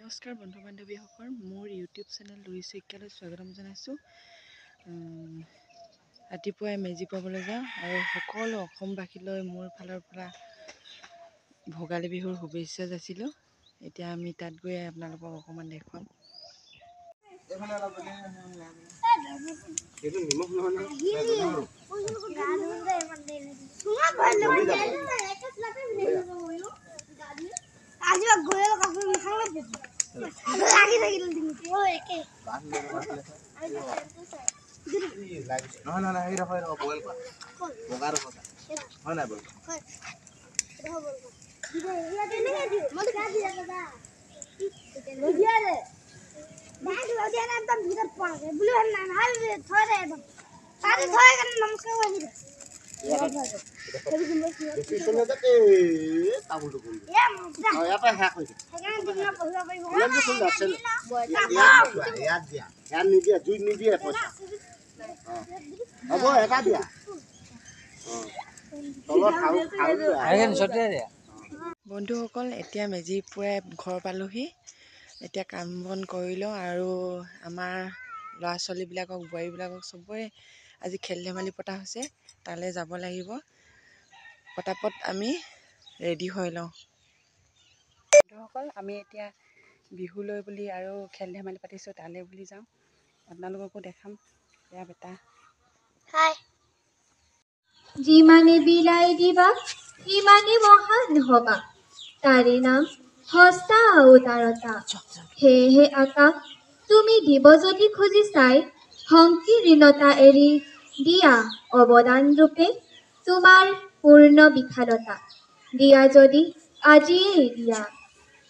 নমস্কাৰ বন্ধু বান্ধৱীসকল, মোৰ ইউটিউব চেনেল লুই শইকীয়ালৈ স্বাগতম জনাইছোঁ। ৰাতিপুৱাই মেজি পুৱাবলৈ যাওঁ আৰু সকলো অসমবাসীলৈ মোৰ ফালৰ পৰা ভোগালী বিহুৰ শুভেচ্ছা যাচিলোঁ। এতিয়া আমি তাত গৈ আপোনালোকক অকণমান দেখুৱাম। বন্ধুসকল, এতিয়া মেজি পুৱাই ঘৰ পালোহি। এতিয়া কাম বন কৰি লওঁ আৰু আমাৰ ল'ৰা ছোৱালীবিলাকক বোৱাৰীবিলাকক চবৰে আজি খেল ধেমালি পতা হৈছে, তালৈ যাব লাগিব। পটাপট আমি ৰেডি হৈ লওঁ। বন্ধুসকল, আমি এতিয়া বিহুলৈ বুলি আৰু খেল ধেমালি পাতিছোঁ, তালৈ বুলি যাওঁ। আপোনালোককো দেখাম। এয়া বেটা যিমানে বিলাই দিবা সিমানে মহান হবা, তাৰে নাম হস্তা উদাৰতা। সেয়েহে আকাশ, তুমি দিব যদি খুজি চাই সংকীৰ্ণতা এৰি দিয়া অৱদান ৰূপে তোমাৰ পূৰ্ণ বিশালতা। দিয়া যদি আজিয়েই দিয়া,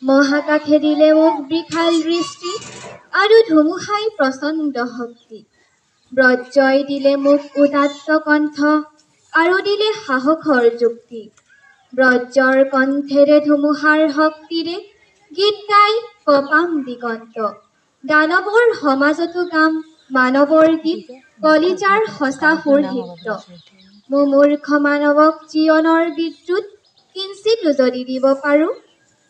মহাকাশে দিলে মোক বিশাল দৃষ্টি আৰু ধুমুহাই প্ৰচণ্ড শক্তি। ব্ৰজ্ৰই দিলে মোক উদাত্ত কণ্ঠ আৰু দিলে সাহসৰ যুক্তি। ব্ৰজ্ৰৰ কণ্ঠেৰে ধুমুহাৰ শক্তিৰে গীত গাই কপাম দিগন্ত। দানৱৰ সমাজতো গাম মানৱৰ গীত, কলিজাৰ সঁচা সুৰহিত। মূৰ্খ মানৱক জীৱনৰ বিদ্যুৎ কিঞ্চিত যদি দিব পাৰোঁ,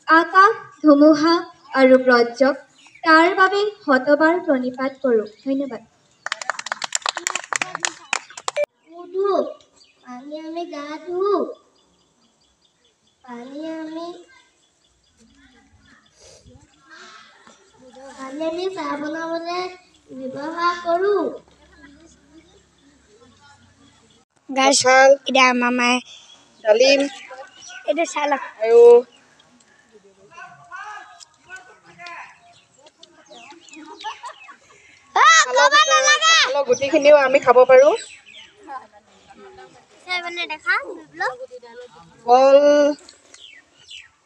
আকাশ ধুমুহা আৰু ব্ৰজ্ৰক তাৰ বাবে শতবাৰ প্ৰণিপাত কৰোঁ। ধন্যবাদ। পানী আমি গা ধুওঁ, পানী আমি চাহ বনাবলৈ ব্যৱহাৰ কৰোঁ। এতিয়া আমাৰ মায়ে ডালিম এইটো চাহ আৰু কঁঠালৰ গুটিখিনিও আমি খাব পাৰোঁ।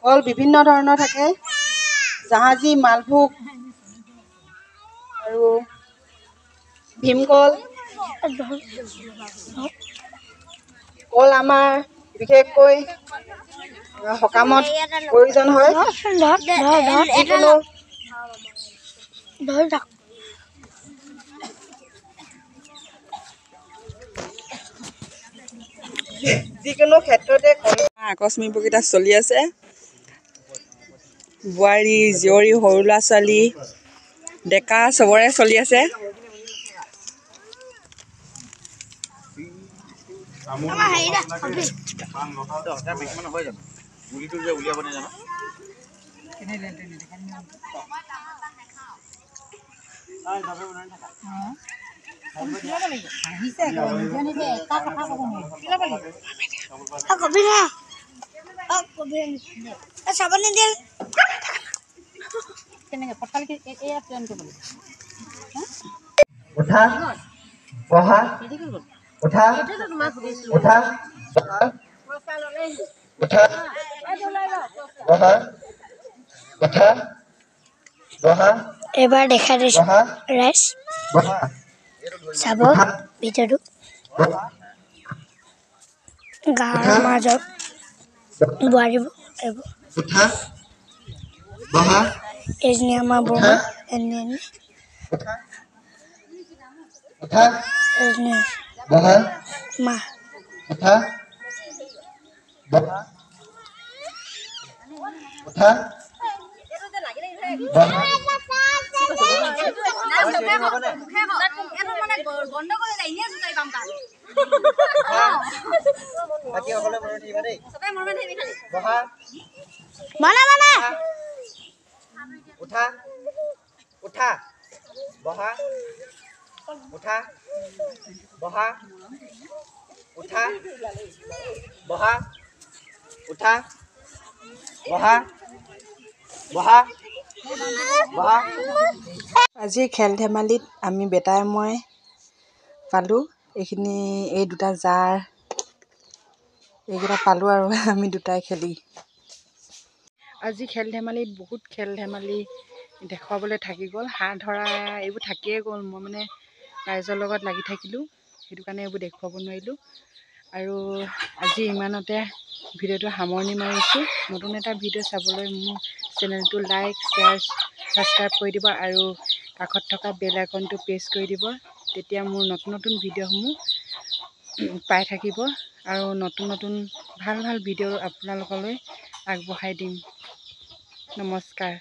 কল বিভিন্ন ধৰণৰ থাকে, জাহাজী, মালভোগ আৰু ভীমকল। কল আমাৰ বিশেষকৈ সকামত প্ৰয়োজন হয়। যিকোনো ক্ষেত্ৰতে আকস্মিক বক্তৃতা চলি আছে। বোৱাৰী, জীয়ৰী, সৰু ল'ৰা ছোৱালী, ডেকা চবৰে চলি আছে। উঠা বহা, উঠা উঠা উঠা বহা, উঠা বহা। এবাৰ দেখা দিছো ৰাইজ বহা চাব উঠা ভিডিঅ'টো। বহা গাঁৱৰ মাজত বোৱাৰীবোৰ এইবোৰ উঠা বহা এজনী আমাৰ বৌমা, এজনী উঠা উঠা এজনী বহা মা। উঠা বহা উঠা বহা বহা উঠা উঠা বহা উঠা বহা উঠা বহা উঠা বহা বহা বহা। আজি খেল ধেমালিত আমি বেটাই মই পালোঁ এইখিনি, এই দুটা জাৰ এইকেইটা পালোঁ আৰু আমি দুটাই খেলি। আজি খেল ধেমালিত বহুত খেল ধেমালি দেখুৱাবলৈ থাকি গ'ল, হাঁহ ধৰা এইবোৰ থাকিয়ে গ'ল। মই মানে ৰাইজৰ লগত লাগি থাকিলোঁ, সেইটো কাৰণে এইবোৰ দেখুৱাব নোৱাৰিলোঁ। আৰু আজি ইমানতে ভিডিঅ'টো সামৰণি মাৰিছোঁ। নতুন এটা ভিডিঅ' চাবলৈ মোৰ চেনেলটো লাইক শ্বেয়াৰ ছাবস্ক্ৰাইব কৰি দিব আৰু কাষত থকা বেল আইকনটো প্ৰেছ কৰি দিব। তেতিয়া মোৰ নতুন নতুন ভিডিঅ'সমূহ পাই থাকিব আৰু নতুন নতুন ভাল ভাল ভিডিঅ' আপোনালোকলৈ আগবঢ়াই দিম। নমস্কাৰ।